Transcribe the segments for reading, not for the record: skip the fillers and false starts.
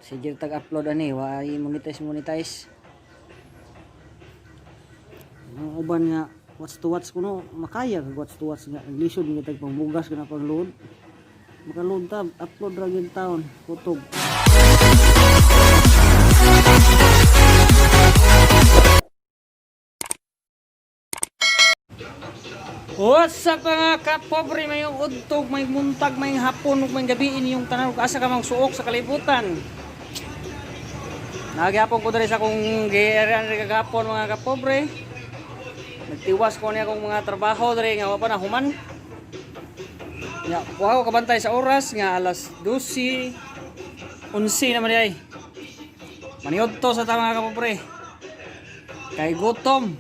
Sige tag-upload ani, why monetize. Ang uban nga watch to watch kuno makaya kag watch to watch nga lisod nga tag pangbugas kana pag-load. Maka-load tab, upload ra gyud taon, kutob. What's up mga kapobre, may udtog, may muntag, may hapon, may gabi inyong tanan asa ka magsuok sa kalibutan. Nagyapon ko diri sa akong giarian ri kagapon mga kapobre. Nagtiwas ko niya akong mga trabaho diri nga wa pa na human. Ya, kuha ko kabantay sa oras nga alas 12, 11 naman di ay. Maniod to sa ta mga kapobre. Kay gutom.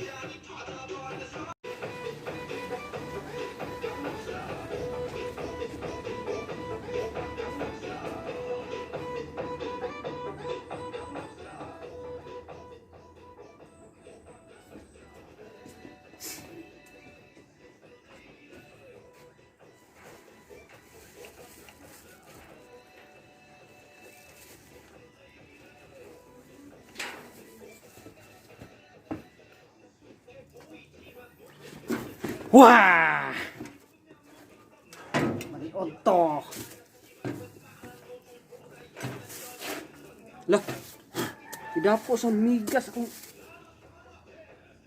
Wah! Maniod to. Lah, idapo sa migas akong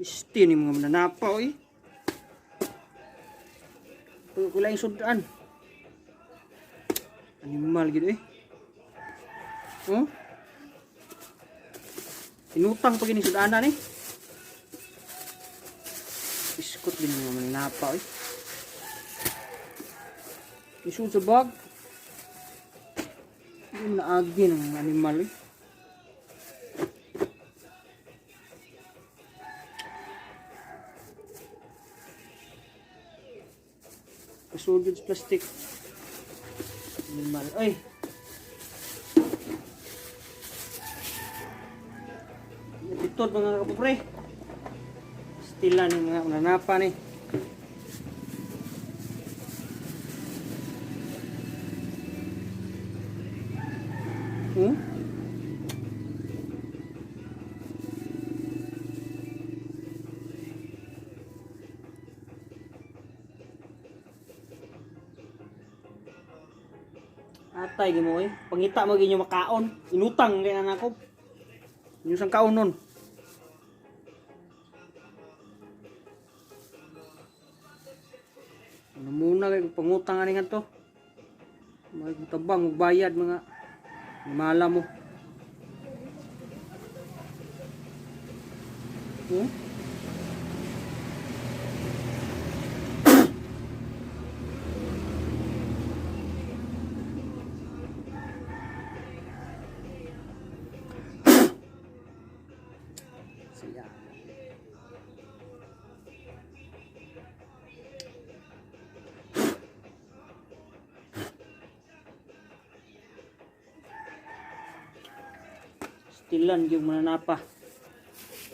isti ni mga mananapaw eh. Kulay sudan. Animal gitu eh. Oh? Inutang pa gini sudanan eh. Biskut din mga mananapaw eh. Isud sa bag. Yung naagi ng animal eh. Kasugod sa plastic. Animal. Ay! Itod mga kapupre. Stilan ng mga mananapan eh. Atay gimo eh. Pangita mo ginyo makaon. Inutang kay anak ko. Inyo sang kaon nun. Ano muna kay pangutang ani ngadto. Magtabang magbayad mga mala mo. Siya. Stilan yung mananapa.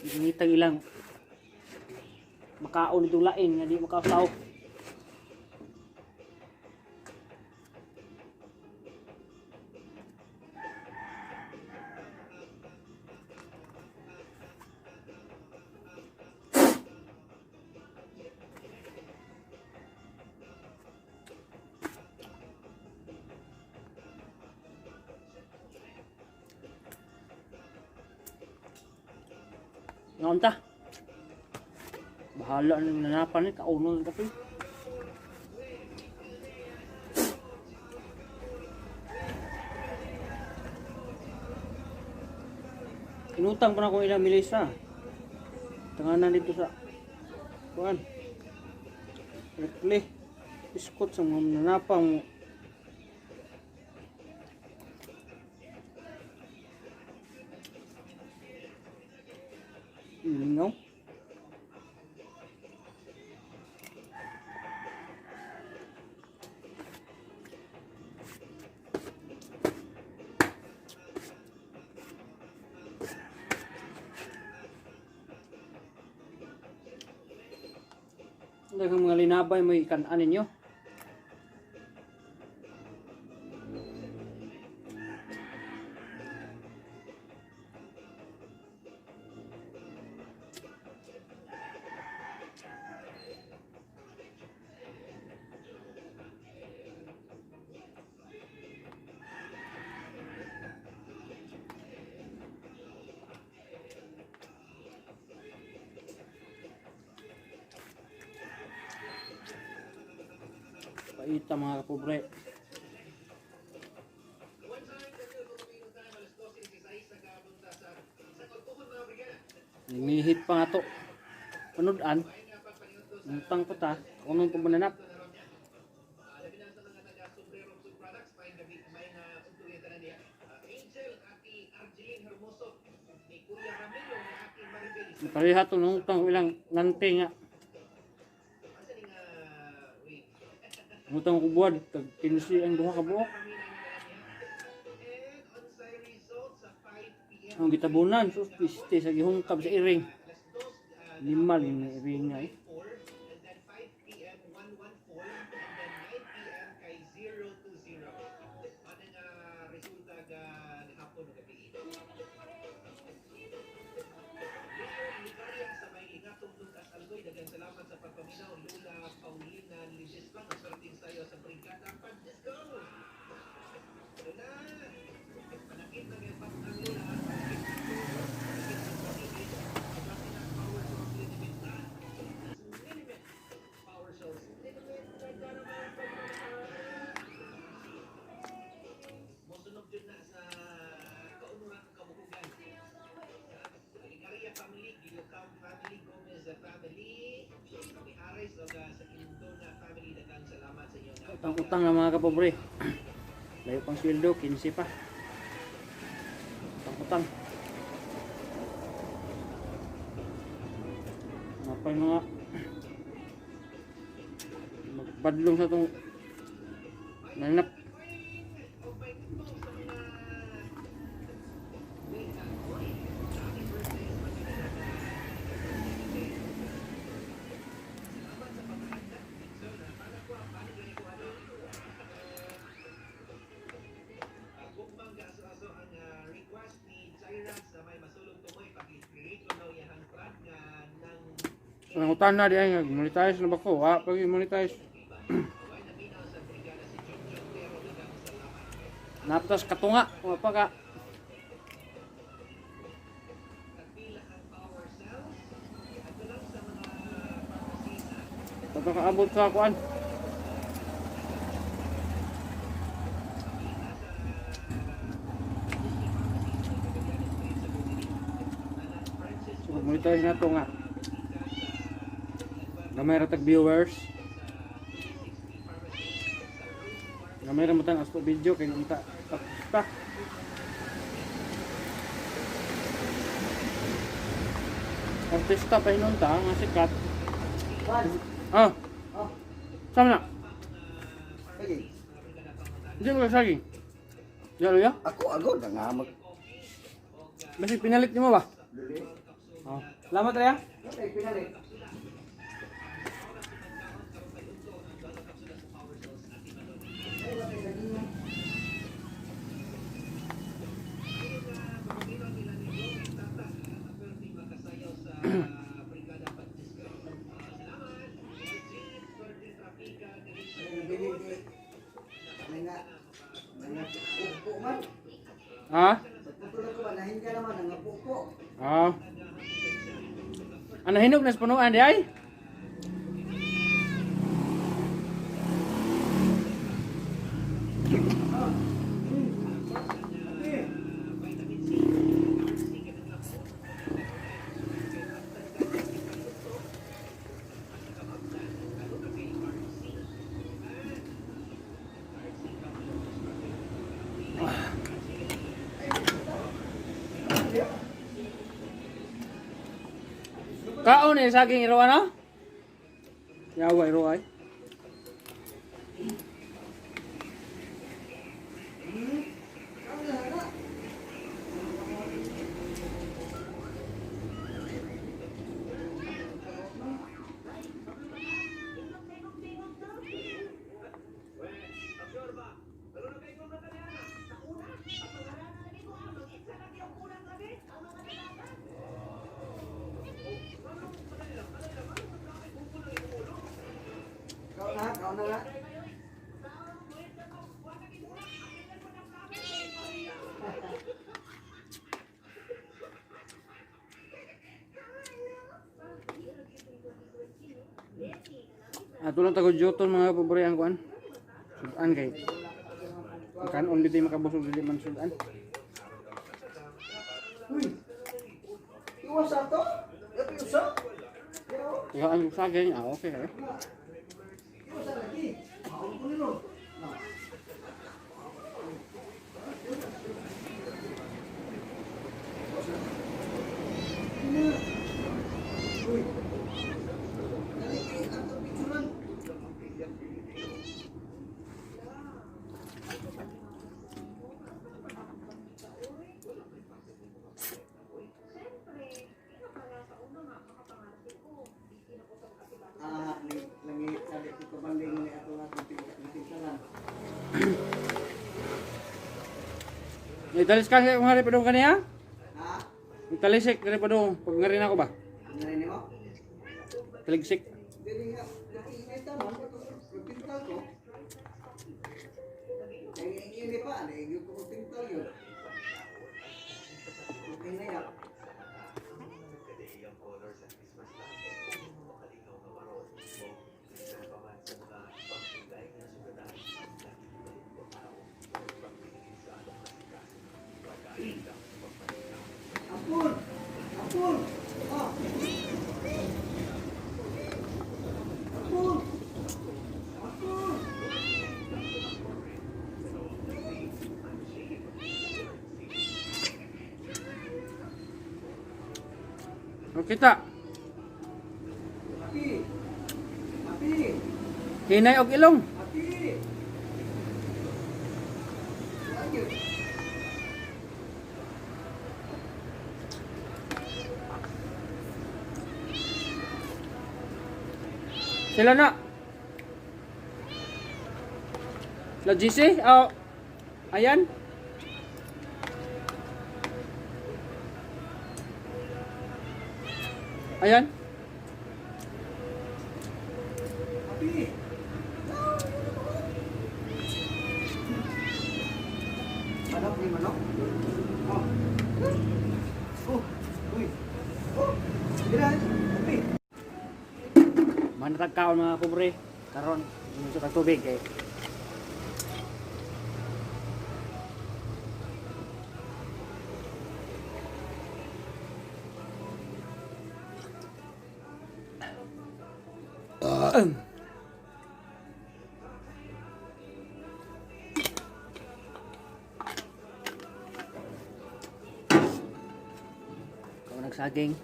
Ginitag ilang makaon itong lain nga di makausaw. Ngaon ta? Bahala na nanapan ni kaunon tapi. Inutang pa na akong ilang milisa. Tanganan dito sa kuan. Rekle. Biskot sa mga nanapang lingaw. Daghang mga linabay mo ikan-an ninyo. Paita mga kapobre. Nihit pa nga to. Panudan. Utang pa ta. Unong pamananap. Pareha to nung utang ilang ngante nga. Utang ko buwan. Tag 15 ang duha ka buok. Ang gitabunan. So, piste sa gihungkab sa iring. Limal yung iring nga eh. Utang-utang na mga kapobre. Layo pang sweldo, 15 pa. Utang-utang. Napay mga magbadlong sa itong nanap. Ang utan na di ay monetize na ba ko? Pag monetize. Naptas katunga, pa ka. Ito kaabot sa kuan. So, monetize na to nga. Gamay ratag viewers. Gamay ramutan as video kay nanta ta. Artista pa inunta nga sikat. Ah. Sama na. Lagi. Hindi mo saging. Jalo ya? Ako na nga mag. Basi pinalit niyo mo ba? Dili. Oh. Salamat Raya. Okay, pinali. Ha? Pagputulog ko ba, nahinga naman, nangapupo. Ah. Ano hinog na sa punuan di ay? Kaon eh saging iro ano? Yawa iro ay. Kau na nga. Ato lang tagod joton mga paborito ang kuan. Sudan kay kanon dito makabusog dili man sudan. Uy. Iwas ato. Ito usa. Yo ang saging okay kay. Iwas lagi. Mau ko nilo. Uy. Dali ato picturean. Lagi sabi ko kabanding ni ato nga pinsalan. Italis ka kung hari padung kaniya? Ha? Italisik kani padung pag ngarin ako ba? Narinig mo? Taligsik. Dili nga, inay taman ko pintal ko. Hindi pa, hindi ko pintal yun. Okay na yan. Ampun! Ampun! Ah! Ampun! Ampun! O kita. Api! Api! Hinay og ilong. Api! Lagi. Sila na. Sila GC? Oh. Ayan. Ayan. Api! Manok ni manok? Oh. Oh. Uy. Oh. Dira. Api. Manatag kaon mga pobre. Karon, gusto ka tubig eh. Kau nagsaging.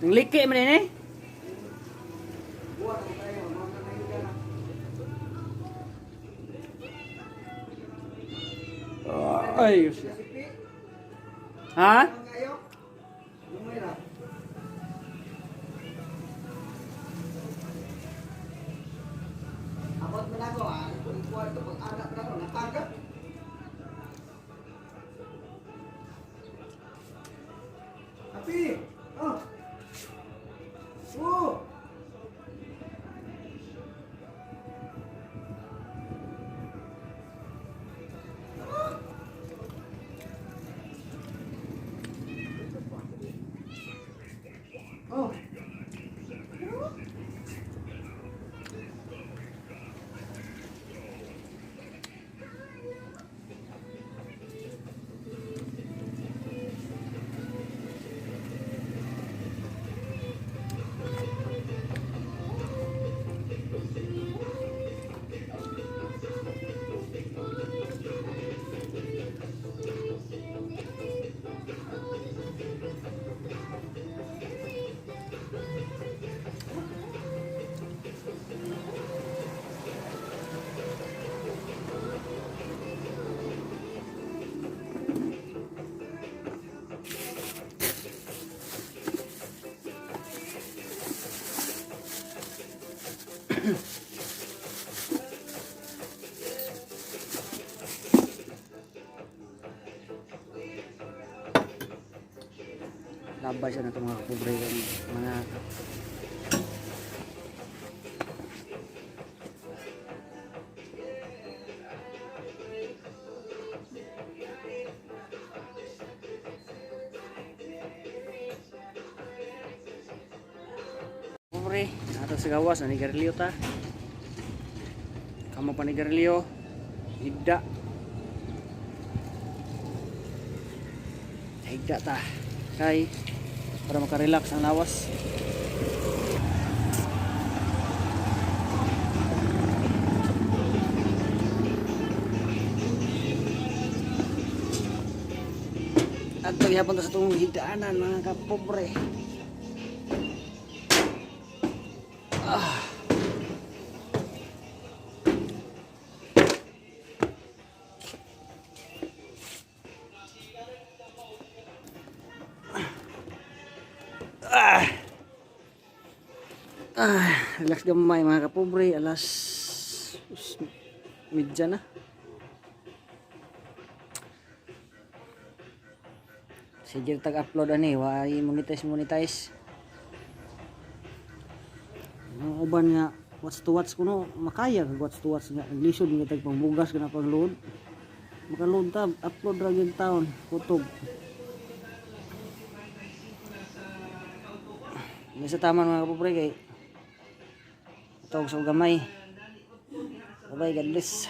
Ang liki man ini. Buat ang tayo, mga kanahiga na. Ay, Diyos. Sipi. Ha? Ang kayo? Lumira. Abot mo na ako, ah. Ikuha ito, pag-anak na ako, natagap. Api! Oh! Oh! Oh! Labay siya na itong mga pobre mga kapobre. Ato sa gawas nanigarilyo ta. Kamo pa nigarilyo. Higda. Higda ta. Kay para makarelax ang lawas. At paghihapon ta sa itong higdaanan mga kapobre. Relax gamay mga kapobre, alas midya na. Sige tag-upload ani, why monetize. Ang uban nga watch to watch kuno makaya kag watch to watch nga lisod nga tag pangbugas kana pag-load. Maka-load ta, upload ra gyud taon, kutob. Nga sa taman mga kapobre kay tawag sa gamay. Bye-bye, God bless.